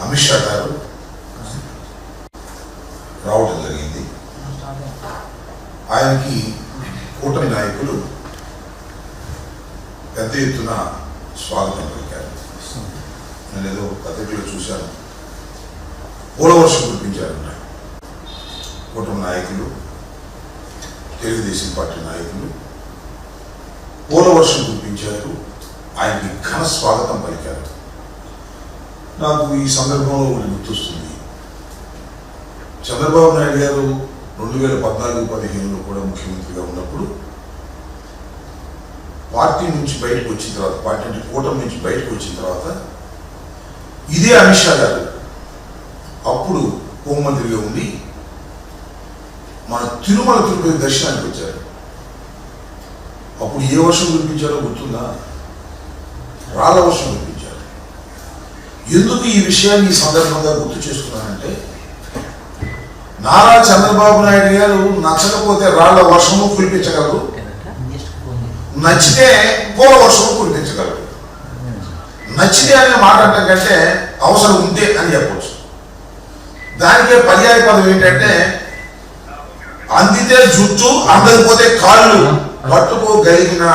అమిత్ షా గారు రావడం జరిగింది. ఆయనకి కూటమి నాయకులు పెద్ద ఎత్తున స్వాగతం పలికారు. నేను ఏదో పత్రికలో చూశాను, పూలవర్షం కురిపించారన్న కూటమి నాయకులు, తెలుగుదేశం పార్టీ నాయకులు పూలవర్షం కురిపించారు. ఆయనకి ఘన స్వాగతం పలికారు. నాకు ఈ సందర్భంలో ఒకటి గుర్తొస్తుంది. చంద్రబాబు నాయుడు గారు 2014-15లో కూడా ముఖ్యమంత్రిగా ఉన్నప్పుడు పార్టీ నుంచి బయటకు వచ్చిన తర్వాత, పార్టీ అంటే కూటమి నుంచి బయటకు వచ్చిన తర్వాత ఇదే అమిత్ షా గారు అప్పుడు హోంమంత్రిగా ఉండి మన తిరుమల తిరుపతి దర్శనానికి వచ్చారు. అప్పుడు ఏ వర్షం కురిపించారో గుర్తుందా? రాళ్ళ వర్షం కురిపించారు. ఎందుకు ఈ విషయాన్ని ఈ సందర్భంగా గుర్తు చేసుకున్నానంటే, నారా చంద్రబాబు నాయుడు గారు నచ్చకపోతే రాళ్ల వర్షము కురిపించగలరు, నచ్చితే పూల వర్షము కురిపించగలరు. నచ్చితే అనే మాట అంటే కంటే అవసరం ఉంటే అని చెప్పవచ్చు. దానికే పర్యాయ పదం ఏంటంటే, అందితే జుట్టు అందకపోతే కాళ్ళు పట్టుకోగలిగిన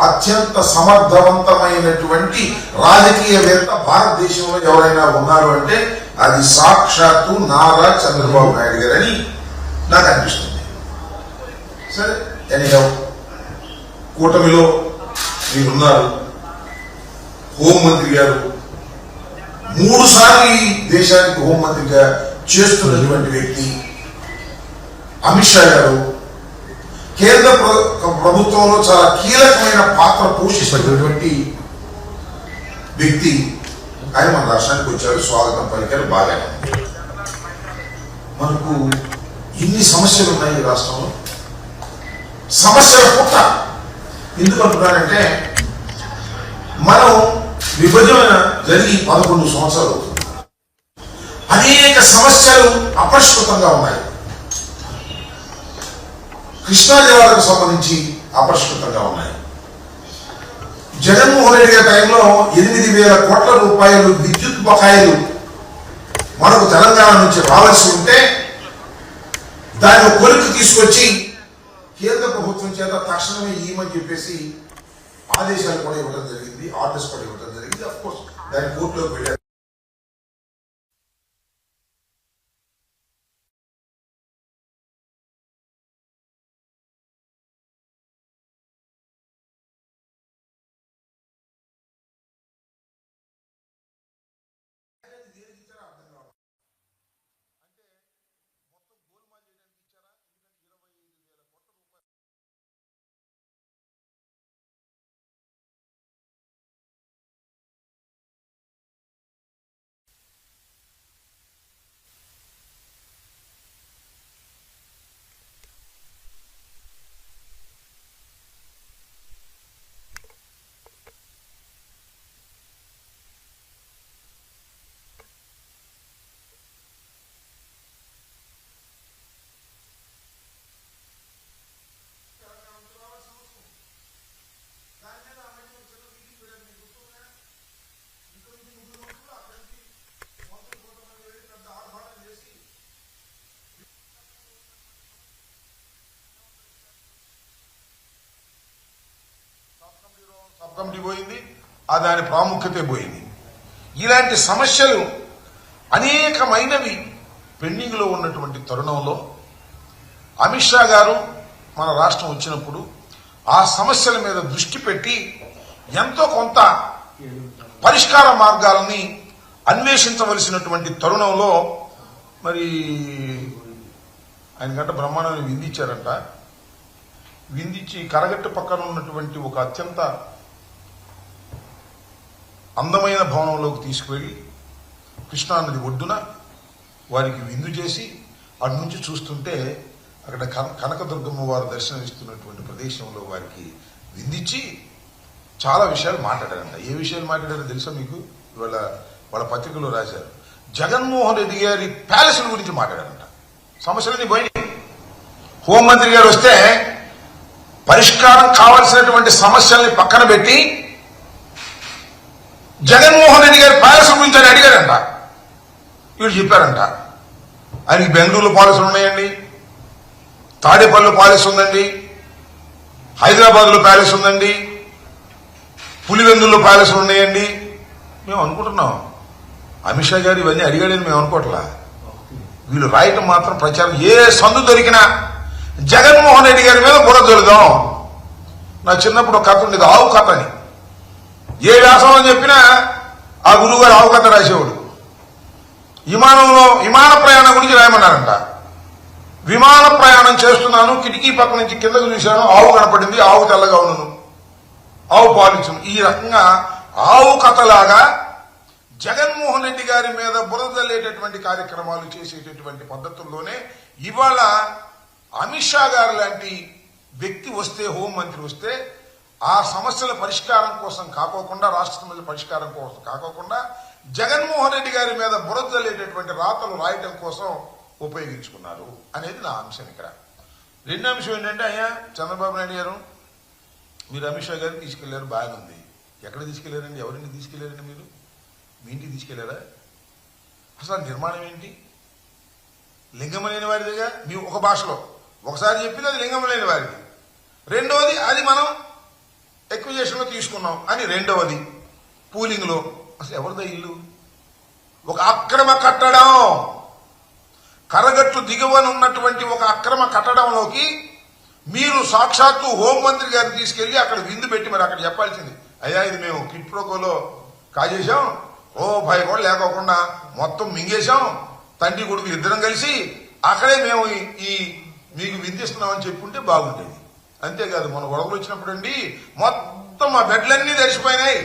అత్యంత సమర్థవంతమైనటువంటి రాజకీయవేత్త భారతదేశంలో ఎవరైనా ఉన్నారు అంటే అది సాక్షాత్తు నారా చంద్రబాబు నాయుడు గారని నాకు అనిపిస్తుంది. సరే, ఎనీహౌ కూటమిలో మీరున్నారు. హోంమంత్రి గారు 3 సార్లు ఈ దేశానికి హోంమంత్రిగా చేస్తున్నటువంటి వ్యక్తి అమిత్ షా గారు కేంద్ర ప్రభుత్వంలో చాలా కీలకమైన పాత్ర పోషిస్తున్నటువంటి వ్యక్తి. ఆయన మన రాష్ట్రానికి వచ్చారు, స్వాగతం పలికారు, బాగా. మనకు ఇన్ని సమస్యలు ఉన్నాయి ఈ రాష్ట్రంలో. సమస్యల పుట్ట ఎందుకు అంటున్నానంటే, మనం విభజన జరిగి 11 సంవత్సరాలు అవుతుంది. అనేక సమస్యలు అపరిష్కృతంగా ఉన్నాయి. కృష్ణా జిల్లాలకు సంబంధించి అపరిష్కృతంగా ఉన్నాయి. జగన్మోహన్ రెడ్డి గారి టైంలో 8,000 కోట్ల రూపాయలు విద్యుత్ బకాయిలు మనకు తెలంగాణ నుంచి రావాల్సి ఉంటే దాన్ని కొలిక్కి తీసుకొచ్చి కేంద్ర ప్రభుత్వం చేత తక్షణమే ఇవ్వమని చెప్పేసి ఆదేశాలు కూడా ఇవ్వడం జరిగింది, ఆర్డర్స్ కూడా ఇవ్వడం జరిగింది. అఫ్ కోర్స్ దాన్ని కోర్టులోకి వెళ్ళారు. సబ్ కమిటీ పోయింది, దాని ప్రాముఖ్యత పోయింది. ఇలాంటి సమస్యలు అనేకమైనవి పెండింగ్ లో ఉన్నటువంటి తరుణంలో అమిత్ షా గారు మన రాష్ట్రం వచ్చినప్పుడు ఆ సమస్యల మీద దృష్టి పెట్టి ఎంతో కొంత పరిష్కార మార్గాలని అన్వేషించవలసినటువంటి తరుణంలో మరి ఆయనకంటే బ్రహ్మాండాన్ని విందించారంట. విందించి కరగట్టు పక్కన ఉన్నటువంటి ఒక అత్యంత అందమైన భవనంలోకి తీసుకువెళ్లి కృష్ణానది ఒడ్డున వారికి విందు చేసి అటు నుంచి చూస్తుంటే అక్కడ కనకదుర్గమ్మ వారు దర్శనమిస్తున్నటువంటి ప్రదేశంలో వారికి విందించి చాలా విషయాలు మాట్లాడారంట. ఏ విషయాలు మాట్లాడారో తెలుసా మీకు? ఇవాళ వాళ్ళ పత్రికలో రాశారు. జగన్మోహన్ రెడ్డి గారి ప్యాలెస్ల గురించి మాట్లాడారంట. సమస్యలన్నీ పోయినాయి. హోంమంత్రి గారు వస్తే పరిష్కారం కావాల్సినటువంటి సమస్యల్ని పక్కన పెట్టి జగన్మోహన్ రెడ్డి గారి ప్యాలెస్ గురించి అని అడిగారంట. వీళ్ళు చెప్పారంట. ఆయనకి బెంగళూరులో పాలసీలు ఉన్నాయండి, తాడేపల్లిలో పాలసీ ఉందండి, హైదరాబాద్లో ప్యాలెస్ ఉందండి, పులివెందుల్లో ప్యాలెస్లు ఉన్నాయండి. మేము అనుకుంటున్నాం అమిత్ షా గారు ఇవన్నీ అడిగాడని మేము అనుకోవట్లా. వీళ్ళు రాయటం మాత్రం ప్రచారం ఏ సందు దొరికినా జగన్మోహన్ రెడ్డి గారి మీద బుర్ర దొరుకుదాం. నా చిన్నప్పుడు ఒక కథ ఉండేది, ఆవు కథ అని. ఏ వ్యాసం అని చెప్పినా ఆ గురువు గారు ఆవు కథ రాసేవాడు. విమాన ప్రయాణం గురించి రాయమన్నారంట. విమాన ప్రయాణం చేస్తున్నాను, కిటికీ పక్క నుంచి కిందకు చూశాను, ఆవు కనపడింది, ఆవు తెల్లగా ఉన్నాను, ఆవు పాలించను. ఈ రకంగా ఆవు కథలాగా జగన్మోహన్ రెడ్డి గారి మీద బురదలేటటువంటి కార్యక్రమాలు చేసేటటువంటి పద్ధతుల్లోనే ఇవాళ అమిత్ షా గారు లాంటి వ్యక్తి వస్తే, హోంమంత్రి వస్తే, ఆ సమస్యల పరిష్కారం కోసం కాకోకుండా, రాష్ట్ర సమస్యల పరిష్కారం కోసం కాకోకుండా జగన్మోహన్ రెడ్డి గారి మీద బురదలేటటువంటి రాతలు రాయటం కోసం ఉపయోగించుకున్నారు అనేది నా అంశం. ఇక్కడ రెండో అంశం ఏంటంటే, అయ్యా చంద్రబాబు నాయుడు గారు మీరు అమిత్ షా గారిని తీసుకెళ్లారు, బాగానే ఉంది. ఎక్కడ తీసుకెళ్లారండి? ఎవరిని తీసుకెళ్లారండి? మీరు మీ ఇంటికి తీసుకెళ్లారా? అసలు నిర్మాణం ఏంటి? లింగం లేని వారిదిగా మీ ఒక భాషలో ఒకసారి చెప్పింది అది లింగం లేని వారిది, రెండవది అది మనం ఎక్విజేషన్లో తీసుకున్నాం అని రెండవది, పూలింగ్లో అసలు ఎవరిదా ఇల్లు? ఒక అక్రమ కట్టడం, కరగట్లు దిగువన ఉన్నటువంటి ఒక అక్రమ కట్టడంలోకి మీరు సాక్షాత్తు హోంమంత్రి గారిని తీసుకెళ్లి అక్కడ విందు పెట్టి మరి అక్కడ చెప్పాల్సింది, అయ్యా ఇది మేము కిట్ ప్రోకోలో కాజేశాం, ఓ భయ కూడా లేకోకుండా మొత్తం మింగేశాం, తండ్రి కొడుకు ఇద్దరం కలిసి అక్కడే మేము ఈ మీకు విందిస్తున్నామని చెప్పుంటే బాగుండేది. అంతేకాదు మన గొడవలు వచ్చినప్పుడు అండి మొత్తం మా బెడ్లన్నీ తడిసిపోయినాయి,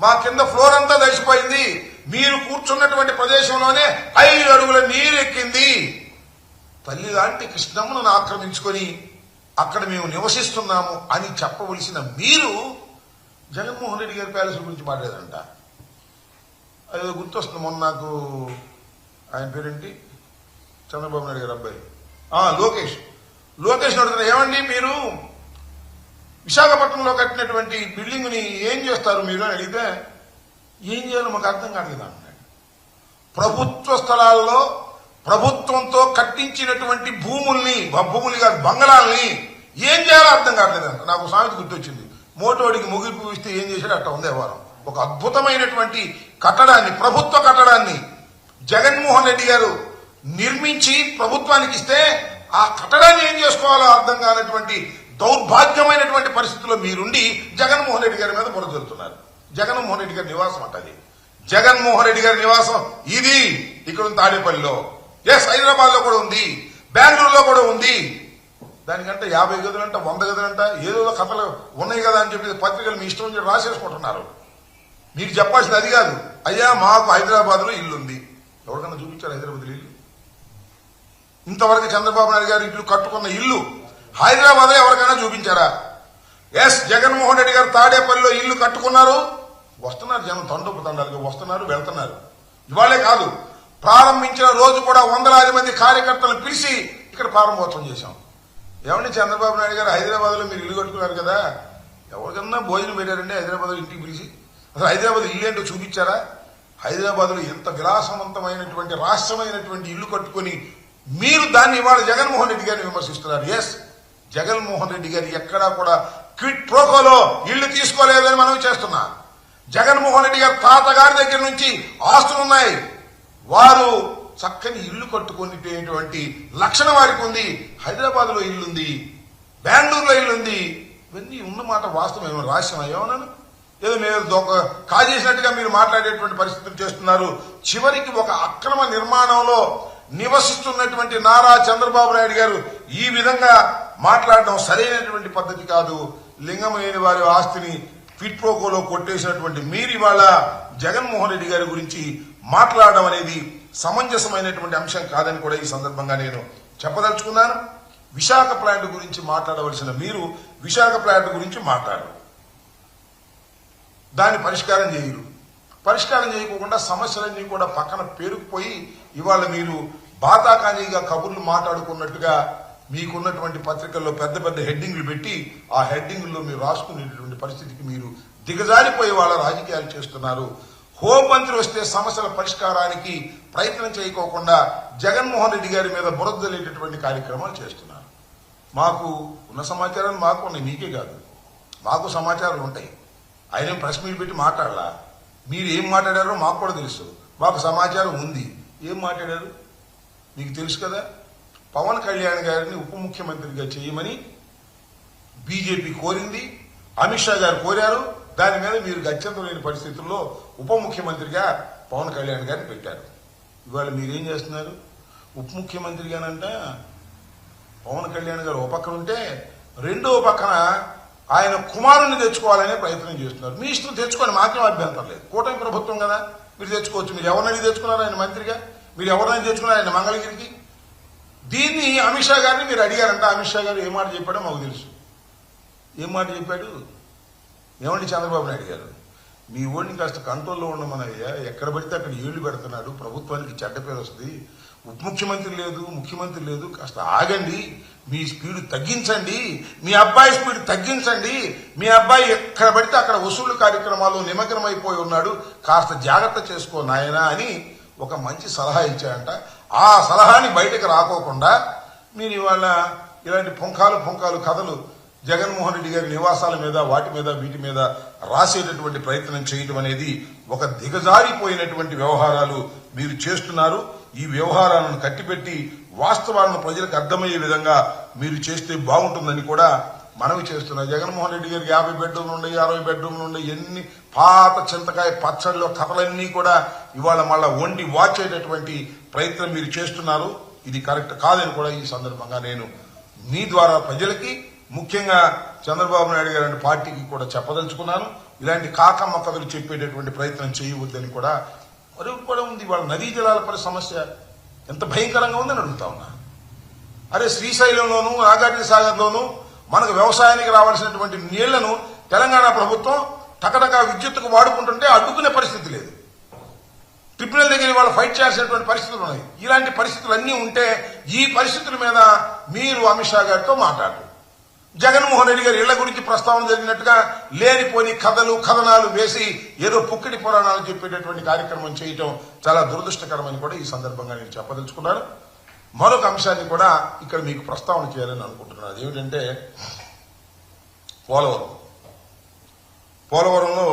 మా కింద ఫ్లోర్ అంతా తడిసిపోయింది, మీరు కూర్చున్నటువంటి ప్రదేశంలోనే 5 అడుగుల నీరు ఎక్కింది, తల్లి లాంటి కృష్ణమ్మను ఆక్రమించుకొని అక్కడ మేము నివసిస్తున్నాము అని చెప్పవలసిన మీరు జగన్మోహన్ రెడ్డి గారి ప్యాలెస్ గురించి మాట్లాడారంట. అది గుర్తొస్తుంది, మొన్న నాకు ఆయన పేరేంటి, చంద్రబాబు నాయుడు గారు అబ్బాయి లోకేష్ అడుగుతున్నారు, ఏమండి మీరు విశాఖపట్నంలో కట్టినటువంటి బిల్డింగ్ ని ఏం చేస్తారు మీరు అని అడిగితే, ఏం చేయాలో మాకు అర్థం కావట్లేదు అన్నాడు. ప్రభుత్వ స్థలాల్లో ప్రభుత్వంతో కట్టించినటువంటి భూములు కాదు బంగళాలని ఏం చేయాలో అర్థం కావట్లేదంట. నాకు సామెత గుర్తొచ్చింది, మోటోడికి ముగింపు ఇస్తే ఏం చేశాడు అట్ట ఉంది వారం. ఒక అద్భుతమైనటువంటి కట్టడాన్ని, ప్రభుత్వ కట్టడాన్ని జగన్మోహన్ రెడ్డి గారు నిర్మించి ప్రభుత్వానికి ఇస్తే ఆ కట్టడాన్ని ఏం చేసుకోవాలో అర్థం కానటువంటి దౌర్భాగ్యమైనటువంటి పరిస్థితుల్లో మీరుండి జగన్మోహన్ రెడ్డి గారి మీద బురదలుతున్నారు. జగన్మోహన్ రెడ్డి గారి నివాసం అంటది, జగన్మోహన్ రెడ్డి గారి నివాసం ఇది ఇక్కడ ఉంది తాడేపల్లిలో, హైదరాబాద్ లో కూడా ఉంది, బెంగళూరులో కూడా ఉంది. దానికంటే 50 గదులంట 100 గదులంట ఏదో కథలు ఉన్నాయి కదా అని చెప్పి పత్రికలు మీ ఇష్టం చెప్పి రాసేసుకుంటున్నారు. మీరు చెప్పాల్సింది అది కాదు, అయ్యా మాకు హైదరాబాద్ లో ఇల్లు ఉంది. ఎవరికన్నా చూపించారు హైదరాబాద్ ఇల్లు? ఇంతవరకు చంద్రబాబు నాయుడు గారు ఇల్లు కట్టుకున్న ఇల్లు హైదరాబాద్ లో ఎవరికైనా చూపించారా? జగన్మోహన్ రెడ్డి గారు తాడేపల్లిలో ఇల్లు కట్టుకున్నారు, వస్తున్నారు జనం తండోపతండాలుగా వస్తున్నారు, వెళ్తున్నారు. ఇవాళే కాదు, ప్రారంభించిన రోజు కూడా 100 మంది కార్యకర్తలను పిలిచి ఇక్కడ ప్రారంభోత్సవం చేశాం. ఏమండి చంద్రబాబు నాయుడు గారు హైదరాబాద్ లో మీరు ఇల్లు కట్టుకున్నారు కదా, ఎవరికన్నా భోజనం పెట్టారండి హైదరాబాద్ లో ఇంటికి పిలిచి? అసలు హైదరాబాద్ ఇల్లు ఏంటో చూపించారా? హైదరాబాద్ లో ఎంత విలాసవంతమైనటువంటి రాష్ట్రమైనటువంటి ఇల్లు కట్టుకుని మీరు దాన్ని ఇవాళ జగన్మోహన్ రెడ్డి గారిని విమర్శిస్తున్నారు. జగన్మోహన్ రెడ్డి గారు ఎక్కడా కూడా క్విట్ ప్రోకోలో ఇళ్లు తీసుకోలేదని మనం చేస్తున్నా. జగన్మోహన్ రెడ్డి గారు తాతగారి దగ్గర నుంచి ఆస్తులున్నాయి, వారు చక్కని ఇల్లు కట్టుకునేటువంటి లక్షణం వారికి ఉంది. హైదరాబాద్ లో ఇల్లుంది, బెంగళూరులో ఇల్లుంది, ఇవన్నీ ఉన్నమాట వాస్తవం. ఏమైనా రాష్ట్రం ఏమన్నాను ఏదో మీరు కాజేసినట్టుగా మీరు మాట్లాడేటువంటి పరిస్థితులు చేస్తున్నారు. చివరికి ఒక అక్రమ నిర్మాణంలో నివసిస్తున్నటువంటి నారా చంద్రబాబు నాయుడు గారు ఈ విధంగా మాట్లాడడం సరైనటువంటి పద్ధతి కాదు. లింగం లేని వారి ఆస్తిని క్విట్ ప్రోకోలో కొట్టేసినటువంటి మీరు ఇవాళ జగన్మోహన్ రెడ్డి గారి గురించి మాట్లాడడం అనేది సమంజసమైనటువంటి అంశం కాదని కూడా ఈ సందర్భంగా నేను చెప్పదలుచుకున్నాను. విశాఖ ప్లాంట్ గురించి మాట్లాడవలసిన మీరు విశాఖ ప్లాంట్ గురించి మాట్లాడరు, దాన్ని పరిష్కారం చేయరు. పరిష్కారం చేయకుండా సమస్యలన్నీ కూడా పక్కన పేరుకుపోయి ఇవాళ మీరు బాతాకానీగా కబుర్లు మాట్లాడుకున్నట్టుగా మీకున్నటువంటి పత్రికల్లో పెద్ద పెద్ద హెడ్డింగ్లు పెట్టి ఆ హెడ్డింగ్లో మీరు రాసుకునేటువంటి పరిస్థితికి మీరు దిగజారిపోయే వాళ్ళ రాజకీయాలు చేస్తున్నారు. హోంమంత్రి వస్తే సమస్యల పరిష్కారానికి ప్రయత్నం చేయకోకుండా జగన్మోహన్ రెడ్డి గారి మీద బురదలేటటువంటి కార్యక్రమాలు చేస్తున్నారు. మాకు ఉన్న సమాచారాన్ని మాకు ఉన్నాయి, మీకే కాదు, మాకు సమాచారాలు ఉంటాయి. ఆయన ప్రెస్ మీట్ పెట్టి మాట్లాడాలా, మీరు ఏం మాట్లాడారో మాకు కూడా తెలుసు, మాకు సమాచారం ఉంది. ఏం మాట్లాడారు మీకు తెలుసు కదా. పవన్ కళ్యాణ్ గారిని ఉప ముఖ్యమంత్రిగా చేయమని బీజేపీ కోరింది, అమిత్ షా గారు కోరారు. దాని మీద మీరు గత్యంతరం లేని పరిస్థితుల్లో ఉప ముఖ్యమంత్రిగా పవన్ కళ్యాణ్ గారిని పెట్టారు. ఇవాళ మీరేం చేస్తున్నారు? ఉప ముఖ్యమంత్రిగానంట పవన్ కళ్యాణ్ గారు ఒక పక్కన ఉంటే రెండో పక్కన ఆయన కుమారుణ్ణి తెచ్చుకోవాలనే ప్రయత్నం చేస్తున్నారు. మీ ఇష్టం తెచ్చుకోండి, మాకేం అభ్యంతరం లేదు. కూటమి ప్రభుత్వం కదా, మీరు తెచ్చుకోవచ్చు. మీరు ఎవరినైనా తెచ్చుకున్నారు ఆయన మంత్రిగా, మీరు ఎవరినైనా తెచ్చుకున్నారు ఆయన మంగళగిరికి. దీన్ని అమిత్ షా గారిని మీరు అడిగారంట. అమిత్ షా గారు ఏ మాట చెప్పాడో మాకు తెలుసు. ఏం మాట చెప్పాడు? ఏమండి చంద్రబాబు నాయుడు గారు, మీ ఓడిని కాస్త కంట్రోల్లో ఉండమనయ్యా, ఎక్కడ పడితే అక్కడ ఏళ్లు పెడుతున్నాడు, ప్రభుత్వానికి చెడ్డ పేరు వస్తుంది, ఉప ముఖ్యమంత్రి లేదు, ముఖ్యమంత్రి లేదు, కాస్త ఆగండి, మీ స్పీడ్ తగ్గించండి, మీ అబ్బాయి స్పీడ్ తగ్గించండి, మీ అబ్బాయి ఎక్కడ పడితే అక్కడ వసూలు కార్యక్రమాల్లో నిమగ్నమైపోయి ఉన్నాడు, కాస్త జాగ్రత్త చేసుకో నాయనా అని ఒక మంచి సలహా ఇచ్చాడంట. ఆ సలహాని బయటకు రాకోకుండా మీరు ఇవాళ ఇలాంటి పుంఖాలు కథలు జగన్మోహన్ రెడ్డి గారి నివాసాల మీద వాటి మీద వీటి మీద రాసేటటువంటి ప్రయత్నం చేయడం అనేది ఒక దిగజారిపోయినటువంటి వ్యవహారాలు మీరు చేస్తున్నారు. ఈ వ్యవహారాలను కట్టిపెట్టి వాస్తవాలను ప్రజలకు అర్థమయ్యే విధంగా మీరు చేస్తే బాగుంటుందని కూడా మనవి చేస్తున్నారు. జగన్మోహన్ రెడ్డి గారికి 50 బెడ్రూమ్లు ఉన్నాయి, 60 బెడ్రూమ్లు ఉన్నాయి, ఎన్ని పాత చింతకాయ పచ్చడిలో కథలన్నీ కూడా ఇవాళ మళ్ళా వండి వాచేటటువంటి ప్రయత్నం మీరు చేస్తున్నారు. ఇది కరెక్ట్ కాదని కూడా ఈ సందర్భంగా నేను మీ ద్వారా ప్రజలకి, ముఖ్యంగా చంద్రబాబు నాయుడు గారి పార్టీకి కూడా చెప్పదలుచుకున్నాను. ఇలాంటి కాకమ్మ కథలు చెప్పేటటువంటి ప్రయత్నం చేయవద్దని కూడా మరొకటి కూడా ఉంది. వాళ్ళ నదీ జలాల సమస్య ఎంత భయంకరంగా ఉందని అడుగుతా ఉన్నా. అరే శ్రీశైలంలోనూ నాగార్జున సాగర్లోనూ మనకు వ్యవసాయానికి రావాల్సినటువంటి నీళ్లను తెలంగాణ ప్రభుత్వం టకటకా విద్యుత్తుకు వాడుకుంటుంటే అడ్డుకునే పరిస్థితి లేదు. ట్రిబ్యునల్ దగ్గర వాళ్ళు ఫైట్ చేయాల్సినటువంటి పరిస్థితులు ఉన్నాయి. ఇలాంటి పరిస్థితులు అన్నీ ఉంటే ఈ పరిస్థితుల మీద మీరు అమిత్ షా గారితో మాట్లాడారు. జగన్మోహన్ రెడ్డి గారి ఇళ్ల గురించి ప్రస్తావన జరిగినట్టుగా లేనిపోని కథనాలు వేసి ఏదో పుక్కిడి పురాణాలు చెప్పేటటువంటి కార్యక్రమం చేయటం చాలా దురదృష్టకరమని కూడా ఈ సందర్భంగా నేను చెప్పదలుచుకున్నాను. మరొక అంశాన్ని కూడా ఇక్కడ మీకు ప్రస్తావన చేయాలని అనుకుంటున్నాను. అదేమిటంటే పోలవరంలో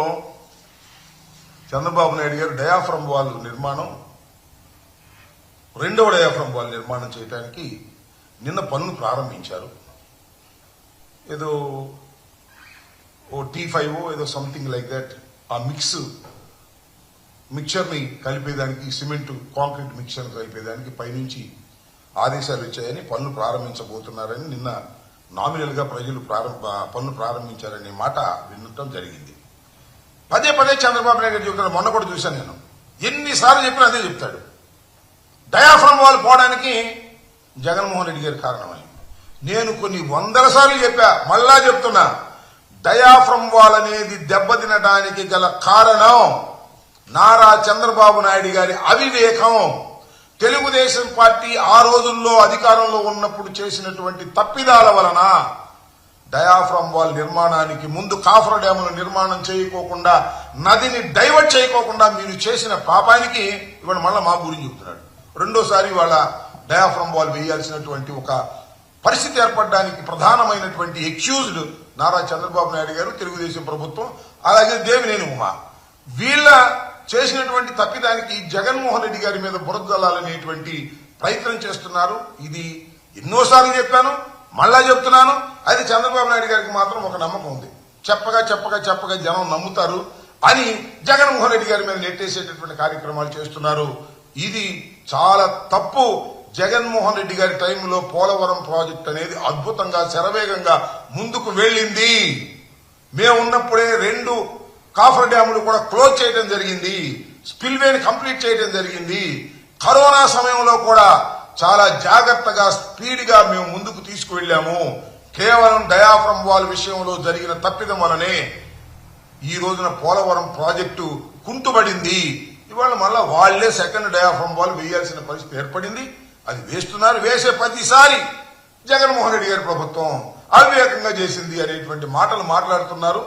చంద్రబాబు నాయుడు గారు డయాఫ్రమ్ వాల్ నిర్మాణం, రెండవ డయాఫ్రమ్ వాల్ నిర్మాణం చేయడానికి నిన్న పనులు ప్రారంభించారు. ఏదో T5 ఏదో సంథింగ్ లైక్ దట్. ఆ మిక్చర్ని కలిపేదానికి, సిమెంట్ కాంక్రీట్ మిక్చర్ కలిపేదానికి పైనుంచి ఆదేశాలు ఇచ్చాయని పనులు ప్రారంభించబోతున్నారని నిన్న నామినల్ గా ప్రజలు పనులు ప్రారంభించారనే మాట వినటం జరిగింది. పదే చంద్రబాబు నాయుడు చెప్తాడు. మొన్న కూడా చూశాను నేను, ఎన్నిసార్లు చెప్పినా అదే చెప్తాడు. డయాఫ్రమ్ వాల్ పోవడానికి జగన్మోహన్ రెడ్డి గారి కారణమని నేను కొన్ని వందల సార్లు చెప్పా, మళ్ళా చెప్తున్నా. డయాఫ్రమ్ వాల్ అనేది దెబ్బతినడానికి గల కారణం నారా చంద్రబాబు నాయుడు గారి అవివేకం. తెలుగుదేశం పార్టీ ఆ రోజుల్లో అధికారంలో ఉన్నప్పుడు చేసినటువంటి తప్పిదాల వలన డయాఫ్రమ్ వాల్ నిర్మాణానికి ముందు కాఫర్ డ్యాముల నిర్మాణం చేయకోకుండా, నదిని డైవర్ట్ చేయకోకుండా మీరు చేసిన పాపానికి ఇవాళ మళ్ళా మా గురించి చెబుతున్నాడు. రెండోసారి వాళ్ళ డయాఫ్రమ్ వాల్ వేయాల్సినటువంటి ఒక పరిస్థితి ఏర్పడడానికి ప్రధానమైనటువంటి ఎక్యూజ్డ్ నారా చంద్రబాబు నాయుడు గారు, తెలుగుదేశం ప్రభుత్వం, అలాగే దేవినేని ఉమా. వీళ్ళ చేసినటువంటి తప్పిదానికి జగన్మోహన్ రెడ్డి గారి మీద బురదలాలనేటువంటి ప్రయత్నం చేస్తున్నారు. ఇది ఎన్నోసార్లు చెప్పాను, మళ్ళా చెప్తున్నాను. అది చంద్రబాబు నాయుడు గారికి మాత్రం ఒక నమ్మకం ఉంది. చెప్పగా జనం నమ్ముతారు అని జగన్మోహన్ రెడ్డి గారి మీద నెట్టేసేటటువంటి కార్యక్రమాలు చేస్తున్నారు. ఇది చాలా తప్పు. జగన్మోహన్ రెడ్డి గారి టైంలో పోలవరం ప్రాజెక్ట్ అనేది అద్భుతంగా శరవేగంగా ముందుకు వెళ్ళింది. మేమున్నప్పుడే 2 కాఫర్ డ్యాములు కూడా క్లోజ్ చేయడం జరిగింది, స్పిల్వేని కంప్లీట్ చేయడం జరిగింది. కరోనా సమయంలో కూడా చాలా జాగ్రత్తగా స్పీడ్ గా మేము ముందుకు తీసుకువెళ్లాము. కేవలం డయాఫ్రమ్ వాల్ విషయంలో జరిగిన తప్పిదం వలనే ఈ రోజున పోలవరం ప్రాజెక్టు కుంటుబడింది. ఇవాళ మళ్ళా వాళ్లే సెకండ్ డయాఫ్రమ్ వాల్ వేయాల్సిన పరిస్థితి ఏర్పడింది. అది వేస్తున్నారు. వేసే ప్రతిసారి జగన్మోహన్ రెడ్డి గారి ప్రభుత్వం అవివేకంగా చేసింది అనేటువంటి మాటలు మాట్లాడుతున్నారు.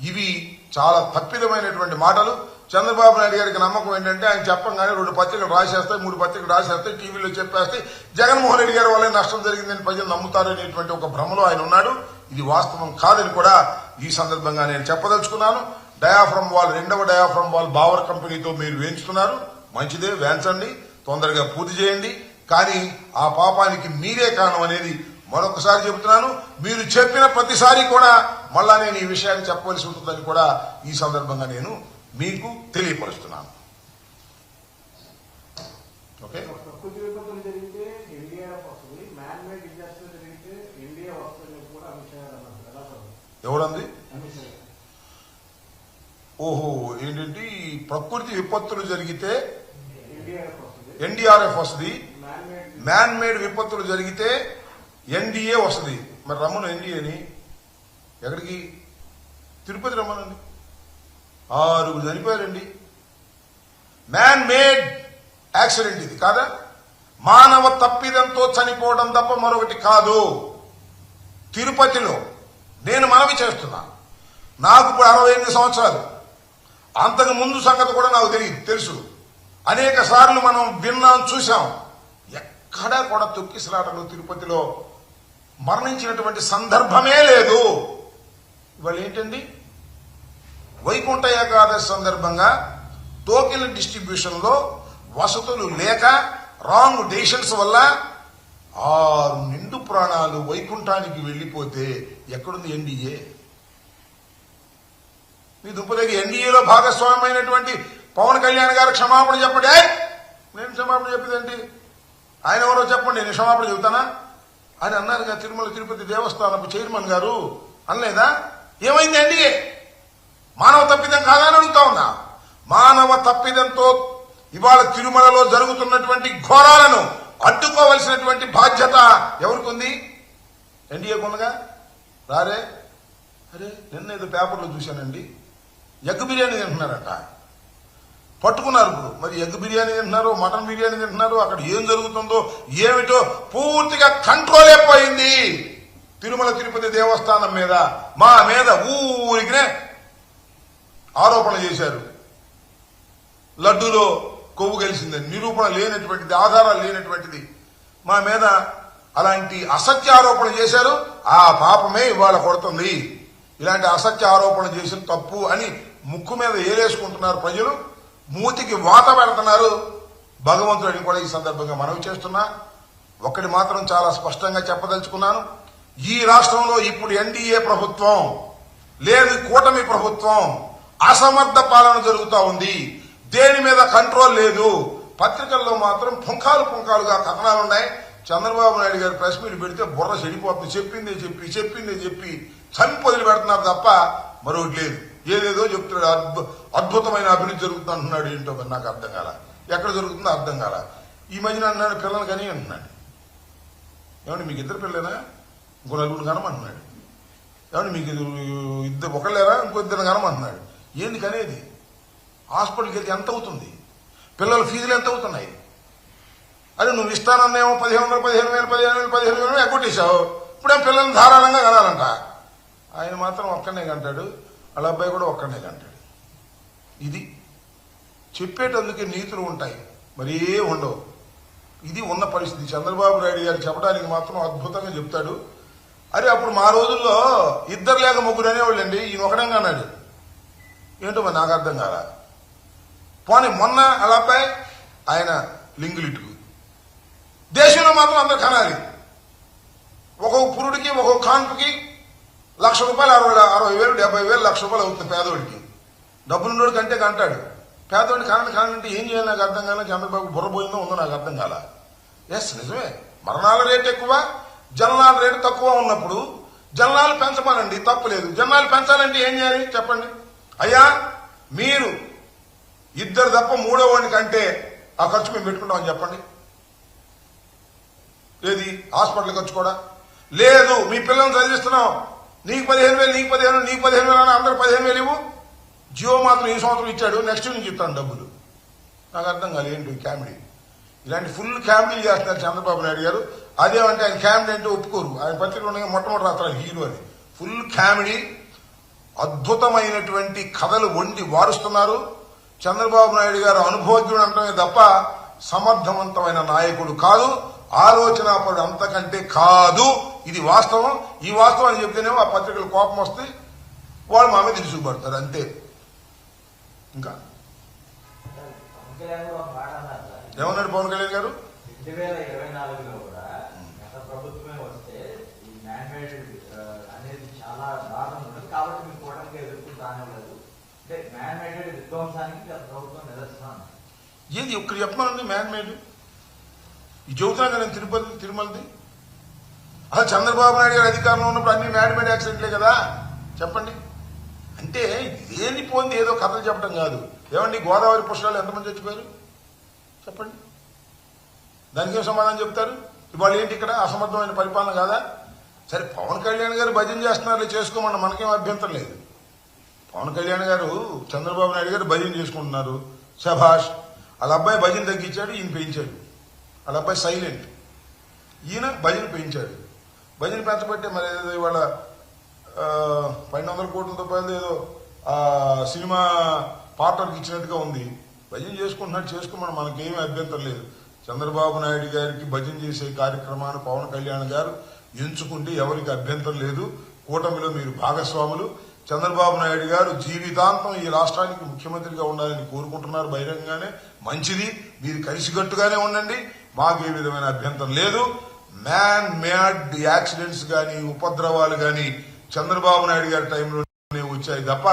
ఇవి చాలా తప్పిదమైనటువంటి మాటలు. చంద్రబాబు నాయుడు గారికి నమ్మకం ఏంటంటే ఆయన చెప్పంగానే 2 పత్రికలు రాసేస్తాయి, 3 పత్రికలు రాసేస్తాయి, టీవీలో చెప్పేస్తాయి, జగన్మోహన్ రెడ్డి గారి వల్ల నష్టం జరిగిందని ప్రజలు నమ్ముతారు అనేటువంటి ఒక భ్రమలో ఆయన ఉన్నాడు. ఇది వాస్తవం కాదని కూడా ఈ సందర్భంగా నేను చెప్పదలుచుకున్నాను. డయాఫ్రమ్ వాల్, 2వ డయాఫ్రమ్ వాల్ బావర్ కంపెనీతో మీరు వేయించుతున్నారు, మంచిదే, వేయించండి, తొందరగా పూర్తి చేయండి. కానీ ఆ పాపానికి మీరే కారణం అనేది మరొకసారి చెబుతున్నాను. మీరు చెప్పిన ప్రతిసారి కూడా మళ్ళా నేను ఈ విషయాన్ని చెప్పవలసి ఉంటుందని కూడా ఈ సందర్భంగా నేను మీకు తెలియపరుస్తున్నాను. ఓకే, ఎవరంది? ఓహో, ఏంటంటే ప్రకృతి విపత్తులు జరిగితే ఎన్డీఆర్ఎఫ్ వస్తుంది, మ్యాన్ మేడ్ విపత్తులు జరిగితే ఎన్డీఏ వస్తుంది. మరి రమ్మను ఎన్డీఏని, ఎక్కడికి? తిరుపతి రమ్మనండి. 6 చనిపోయారండి. మ్యాన్ మేడ్ యాక్సిడెంట్ ఇది కాదా? మానవ తప్పిదంతో చనిపోవడం తప్ప మరొకటి కాదు. తిరుపతిలో నేను మనవి చేస్తున్నా, నాకు ఇప్పుడు 68 సంవత్సరాలు, అంతకు ముందు సంగతి కూడా నాకు తెలుసు. అనేక సార్లు మనం విన్నాం, చూశాం. ఎక్కడా కూడా తొక్కిసలాటలు తిరుపతిలో మరణించినటువంటి సందర్భమే లేదు. ఇవాళ ఏంటండి, వైకుంఠ ఏకాదశి సందర్భంగా టోకెన్ డిస్ట్రిబ్యూషన్ లో వసతులు లేక రాంగ్ డెసిషన్స్ వల్ల 6 నిండు ప్రాణాలు వైకుంఠానికి వెళ్లిపోతే ఎక్కడుంది ఎన్డీఏ? మీ దుప్పదగి ఎన్డీఏలో భాగస్వామ్యమైనటువంటి పవన్ కళ్యాణ్ గారు క్షమాపణ చెప్పండి. నేను క్షమాపణ చెప్పేదండి, ఆయన ఎవరో చెప్పండి, నేను క్షమాపణ చెబుతానా? ఆయన అన్నారు కదా, తిరుమల తిరుపతి దేవస్థానపు చైర్మన్ గారు అనలేదా? ఏమైంది ఎన్డీఏ? మానవ తప్పిదం కాదా అని అడుగుతా ఉన్నా. మానవ తప్పిదంతో ఇవాళ తిరుమలలో జరుగుతున్నటువంటి ఘోరాలను అడ్డుకోవలసినటువంటి బాధ్యత ఎవరికి ఉంది? ఎన్డీఏకు ఉందిగా. రారే, అరే నిన్న ఏదో పేపర్లో చూశానండి, ఎగ్ బిర్యానీ తింటున్నారట, పట్టుకున్నారు. ఇప్పుడు మరి ఎగ్ బిర్యానీ తింటున్నారు, మటన్ బిర్యానీ తింటున్నారు, అక్కడ ఏం జరుగుతుందో ఏమిటో పూర్తిగా కంట్రోల్ అయిపోయింది తిరుమల తిరుపతి దేవస్థానం మీద. మా మీద ఊరికినే ఆరోపణ చేశారు, లడ్డూలో కొవ్వు కలిసిందని. నిరూపణ లేనటువంటిది, ఆధారాలు లేనటువంటిది మా మీద అలాంటి అసత్య ఆరోపణ చేశారు. ఆ పాపమే ఇవాళ కొడుతుంది. ఇలాంటి అసత్య ఆరోపణ చేసిన తప్పు అని ముక్కు మీద ఏలేసుకుంటున్నారు ప్రజలు, మూతికి వాత పెడుతున్నారు. భగవంతుడిని కూడా ఈ సందర్భంగా మనవి చేస్తున్నా. ఒకటి మాత్రం చాలా స్పష్టంగా చెప్పదలుచుకున్నాను, ఈ రాష్ట్రంలో ఇప్పుడు ఎన్డీఏ ప్రభుత్వం లేదు, కూటమి ప్రభుత్వం అసమర్థ పాలన జరుగుతూ ఉంది. దేని మీద కంట్రోల్ లేదు. పత్రికల్లో మాత్రం పుంఖాలుగా కథనాలున్నాయి. చంద్రబాబు నాయుడు గారు ప్రెస్ మీట్ పెడితే బుర్ర చెడిపోతుంది. చెప్పిందే చెప్పి చంపి వదిలి పెడుతున్నారు తప్ప మరొకటి లేదు. ఏదేదో చెప్తున్నాడు, అద్భుతమైన అభివృద్ధి జరుగుతుంది అంటున్నాడు. ఏంటో నాకు అర్థం కాల, ఎక్కడ జరుగుతుందో అర్థం కాల. ఈ మధ్యన అన్నాడు పిల్లలు కానీ అంటున్నాడు. ఏమంటే మీకు 2 పిల్లలేనా, ఇంకో 4 కనమంటున్నాడు. ఏమంటే మీకు ఒకళ్ళేరా, ఇంకో 2 కనమంటున్నాడు. ఏంది కనేది? హాస్పిటల్కి వెళ్తే ఎంత అవుతుంది? పిల్లల ఫీజులు ఎంత అవుతున్నాయి? అదే నువ్వు ఇస్తానన్నేమో 15,000 ఎగ్గొట్టేశావు. ఇప్పుడేం పిల్లల్ని ధారాళంగా కనాలంట. ఆయన మాత్రం ఒక్కనే కంటాడు, వాళ్ళ అబ్బాయి కూడా ఒక్కనే కంటాడు. ఇది చెప్పేటందుకే నీతులు ఉంటాయి, మరి ఏ ఉండవు. ఇది ఉన్న పరిస్థితి. చంద్రబాబు నాయుడు గారు చెప్పడానికి మాత్రం అద్భుతంగా చెప్తాడు. అరే అప్పుడు మా రోజుల్లో 2 లేక 3 అనేవాళ్ళండి, ఈయన ఒకడంగా అన్నాడు. ఏంటో మరి నాకు అర్థం కాల. పోనీ మొన్న అలా అబ్బాయి ఆయన లింగులిట్టుకు. దేశంలో మాత్రం అందరు కనాలి. ఒక్కొక్క పురుడికి ఒక్కొక్క కాన్పుకి ₹1,00,000, 60,000, 70,000, ₹1,00,000 అవుతుంది పేదోడికి. డబ్బులున్నోడికి అంటే కంటాడు. పేదోడిని కానంటే ఏం చేయాలి నాకు అర్థం కాల. చంద్రబాబు బుర్రపోయిందో ఉందో నాకు అర్థం కాల. ఎస్ నిజమే, మరణాల రేటు ఎక్కువ, జననాల రేటు తక్కువ ఉన్నప్పుడు జననాలు పెంచమనండి, తప్పు లేదు. జననాలు పెంచాలంటే ఏం చేయాలి చెప్పండి. అయ్యా మీరు 2 తప్ప 3వ వాడిని కంటే ఆ ఖర్చు మేము పెట్టుకుంటామని చెప్పండి. ఏది హాస్పిటల్ ఖర్చు కూడా లేదు. మీ పిల్లల్ని చదివిస్తున్నాం, నీకు 15,000, నీకు 15,000 అని అందరూ 15,000 ఇవ్వు. జియో మాత్రం ఈ సంవత్సరం ఇచ్చాడు, నెక్స్ట్ నుంచి ఇస్తాను డబ్బులు. నాకు అర్థం కాదు ఏంటి కామెడీ. ఇలాంటి ఫుల్ కామెడీ చేస్తున్నారు చంద్రబాబు నాయుడు గారు. అదేమంటే ఆయన కామెడీ అంటే ఒప్పుకోరు. ఆయన పత్రికలు ఉండగా మొట్టమొదటి రాత్రాలు హీరో అని. Full comedy. అద్భుతమైనటువంటి కథలు వండి వారుస్తున్నారు. చంద్రబాబు నాయుడు గారు అనుభవజ్ఞుడు అంటమే తప్ప సమర్థవంతమైన నాయకుడు కాదు, ఆలోచనాపరుడు అంతకంటే కాదు. ఇది వాస్తవం. ఈ వాస్తవాన్ని చెప్తేనేమో ఆ పత్రికలు కోపం వస్తే వాళ్ళు మా మీద తీసుకుపడతారు అంతే. ఇంకా ఏమన్నాడు పవన్ కళ్యాణ్ గారు? 2024లో కూడా గత ప్రభుత్వమే వస్తే ఈ మ్యాండేటెడ్ అనేది చాలా దారుణం ఉంటుంది కాబట్టి మీరు కూటమికి ఎదుర్కొంటానే లేదు. అంటే మ్యాండేటెడ్ విధ్వంసానికి గత ప్రభుత్వం నిదర్శనం. ఏది ఇక్కడ చెప్పమనండి మ్యాన్ మేడ్? ఈ చెబుతున్నా నేను తిరుమలది అసలు చంద్రబాబు నాయుడు గారు అధికారంలో ఉన్నప్పుడు అన్ని మ్యాన్ మేడ్ యాక్సిడెంట్లే కదా. చెప్పండి. అంటే దేని పోంది ఏదో కథలు చెప్పడం కాదు. ఏమండి గోదావరి పుష్కరాలు ఎంతమంది చచ్చిపోయారు చెప్పండి. దానికి ఏం సమాధానం చెప్తారు? ఇవాళ ఏంటి ఇక్కడ అసమర్థమైన పరిపాలన కాదా? సరే పవన్ కళ్యాణ్ గారు భజన చేస్తున్నారు, చేసుకోమన్న మనకేం అభ్యంతరం లేదు. పవన్ కళ్యాణ్ గారు చంద్రబాబు నాయుడు గారు భజన చేసుకుంటున్నారు, శభాష్. వాళ్ళ అబ్బాయి భజన తగ్గించాడు, ఈయన పెంచాడు. వాళ్ళ అబ్బాయి సైలెంట్, ఈయన భజన పెంచాడు. భజన పెంచబట్టే మరి ఏదో ఇవాళ 1200 కోట్ల రూపాయలు ఏదో సినిమా పార్టర్కి ఇచ్చినట్టుగా ఉంది. భజన చేసుకుంటున్నాడు, చేసుకోమని మనకేమీ అభ్యంతరం లేదు. చంద్రబాబు నాయుడు గారికి భజన చేసే కార్యక్రమాన్ని పవన్ కళ్యాణ్ గారు ఎంచుకుంటే ఎవరికి అభ్యంతరం లేదు. కూటమిలో మీరు భాగస్వాములు. చంద్రబాబు నాయుడు గారు జీవితాంతం ఈ రాష్ట్రానికి ముఖ్యమంత్రిగా ఉండాలని కోరుకుంటున్నారు బహిరంగంగానే. మంచిది, మీరు కలిసికట్టుగానే ఉండండి, మాకు ఏ విధమైన అభ్యంతరం లేదు. మ్యాన్ మేడ్ యాక్సిడెంట్స్ కానీ ఉపద్రవాలు కానీ చంద్రబాబు నాయుడు గారి టైంలోనే వచ్చాయి తప్ప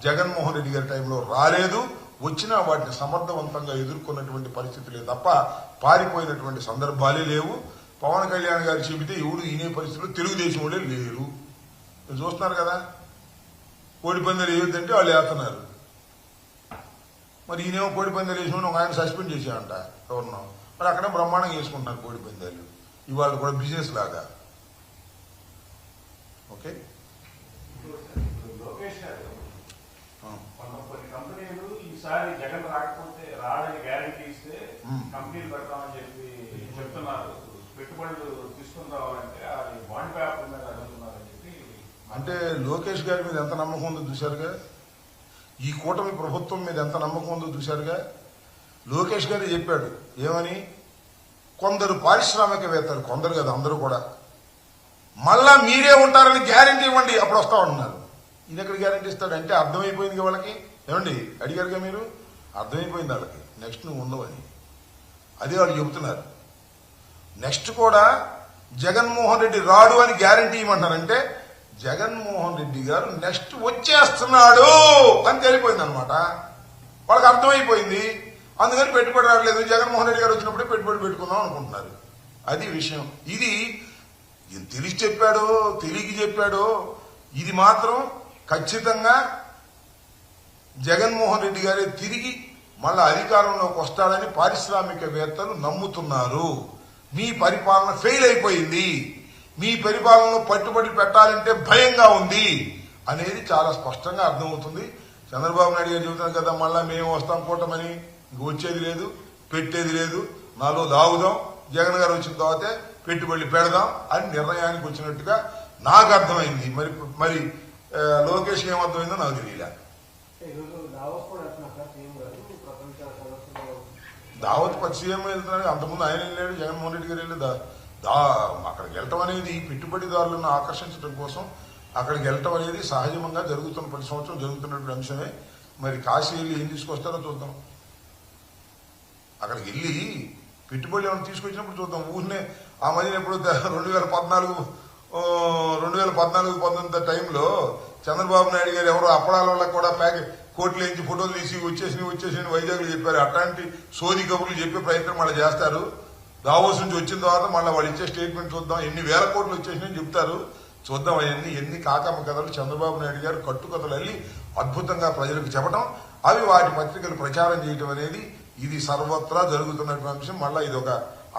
జగన్మోహన్ రెడ్డి గారి టైంలో రాలేదు. వచ్చినా వాటిని సమర్థవంతంగా ఎదుర్కొన్నటువంటి పరిస్థితులే తప్ప పారిపోయినటువంటి సందర్భాలే లేవు. పవన్ కళ్యాణ్ గారు చెబితే ఎవడు ఈనే పరిస్థితుల్లో తెలుగుదేశం వాళ్ళే లేరు. మీరు చూస్తున్నారు కదా, కోడి పందాలు వేయొద్దంటే వాళ్ళు వేస్తున్నారు. మరి ఈయనేమో కోడి పందాలు వేసిన ఒక ఆయన సస్పెండ్ చేశాడంట ఎవరినో, మరి అక్కడే బ్రహ్మాండంగా వేసుకుంటున్నారు కోడి పందాలు. ఇవాళ కూడా బిజినెస్ లాగా. ఓకే, లోకేష్ గారు కొన్ని కంపెనీలు ఈసారి జగన్ రాకపోతే రాడని గ్యారంటీ ఇస్తే కంపెనీలు పెడతామని చెప్పి చెప్తున్నారు. పెట్టుబడులు తీసుకుని రావాలంటే అది బాండ్ పేపర్ మీద అడుగుతున్నారని చెప్పి. అంటే లోకేష్ గారి మీద ఎంత నమ్మకం ఉందో చూశారుగా, ఈ కూటమి ప్రభుత్వం మీద ఎంత నమ్మకం ఉందో చూశారుగా. లోకేష్ గారు చెప్పాడు ఏమని, కొందరు పారిశ్రామికవేత్తలు, కొందరు కదా అందరూ కూడా, మళ్ళా మీరే ఉంటారని గ్యారంటీ ఇవ్వండి అప్పుడు వస్తా ఉంటున్నారు. ఇది ఎక్కడ గ్యారంటీ ఇస్తాడంటే అర్థమైపోయింది వాళ్ళకి. ఏమండి అడిగారుగా మీరు, అర్థమైపోయింది వాళ్ళకి నెక్స్ట్ నువ్వు ఉండవని. అదే వాళ్ళు చెబుతున్నారు. నెక్స్ట్ కూడా జగన్మోహన్ రెడ్డి రాడు అని గ్యారంటీ ఇవ్వమంటారంటే జగన్మోహన్ రెడ్డి గారు నెక్స్ట్ వచ్చేస్తున్నాడు అని తెలిపోయింది అనమాట. వాళ్ళకి అర్థమైపోయింది. అందుకని పెట్టుబడి రావట్లేదు, జగన్మోహన్ రెడ్డి గారు వచ్చినప్పుడే పెట్టుబడి పెట్టుకుందాం అనుకుంటున్నారు. అది విషయం. ఇది తెలిసి చెప్పాడో తెలియకి చెప్పాడో, ఇది మాత్రం ఖచ్చితంగా జగన్మోహన్ రెడ్డి గారే తిరిగి మళ్ళా అధికారంలోకి వస్తాడని పారిశ్రామికవేత్తలు నమ్ముతున్నారు. మీ పరిపాలన ఫెయిల్ అయిపోయింది, మీ పరిపాలనలో పట్టుబడి పెట్టాలంటే భయంగా ఉంది అనేది చాలా స్పష్టంగా అర్థమవుతుంది. చంద్రబాబు నాయుడు గారు చెబుతున్నారు కదా, మళ్ళా మేము వస్తాం కూటమని, ఇంక వచ్చేది లేదు, పెట్టేది లేదు, నాలో దాగుదాం, జగన్ గారు వచ్చిన తర్వాతే పెట్టుబడి పెడదాం అని నిర్ణయానికి వచ్చినట్టుగా నాకు అర్థమైంది. మరి మరి లోకేష్ ఏమర్థమైందో నాకు తెలియలే. దావత్ సీఎం వెళ్తున్నాడు, అంతకుముందు ఆయన వెళ్ళాడు, జగన్మోహన్ రెడ్డి గారు వెళ్ళి అక్కడికి వెళ్ళటం అనేది పెట్టుబడిదారులను ఆకర్షించడం కోసం అక్కడికి వెళ్ళటం అనేది సహజంగా జరుగుతున్న ప్రతి సంవత్సరం జరుగుతున్నటువంటి అంశమే. మరి కాశీ వెళ్ళి ఏం తీసుకొస్తారో చూద్దాం. అక్కడికి వెళ్ళి పెట్టుబడి ఏమైనా తీసుకొచ్చినప్పుడు చూద్దాం. ఊరినే ఆ మధ్యన ఎప్పుడు 2014-19 టైంలో చంద్రబాబు నాయుడు గారు ఎవరో అప్పడాల వల్ల కూడా కోట్లు వేయించి ఫోటోలు తీసి వచ్చేసి వైజాగ్లో చెప్పారు. అట్లాంటి సోది కబుర్లు చెప్పే ప్రయత్నం మళ్ళీ చేస్తారు. దావోస్ నుంచి వచ్చిన తర్వాత మళ్ళీ వాళ్ళు ఇచ్చే స్టేట్మెంట్ చూద్దాం, ఎన్ని వేల కోట్లు వచ్చేసినాయని చెప్తారు. చూద్దాం అవన్నీ ఎన్ని కాకమ్మ కథలు చంద్రబాబు నాయుడు గారు కట్టుకథలు వెళ్ళి అద్భుతంగా ప్రజలకు చెప్పడం, అవి వాటి పత్రికలు ప్రచారం చేయడం అనేది ఇది సర్వత్రా జరుగుతున్నటువంటి అంశం. మళ్ళీ ఇది ఒక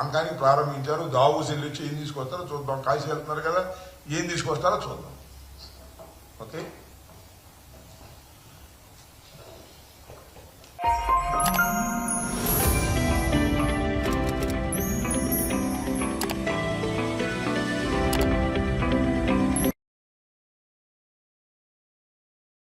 అంకానికి ప్రారంభించారు. దావోస్ వెళ్ళి వచ్చి ఏం తీసుకొస్తారో చూద్దాం. కాశీ వెళ్తున్నారు కదా, ఏం తీసుకొస్తారో చూద్దాం. ఓకే.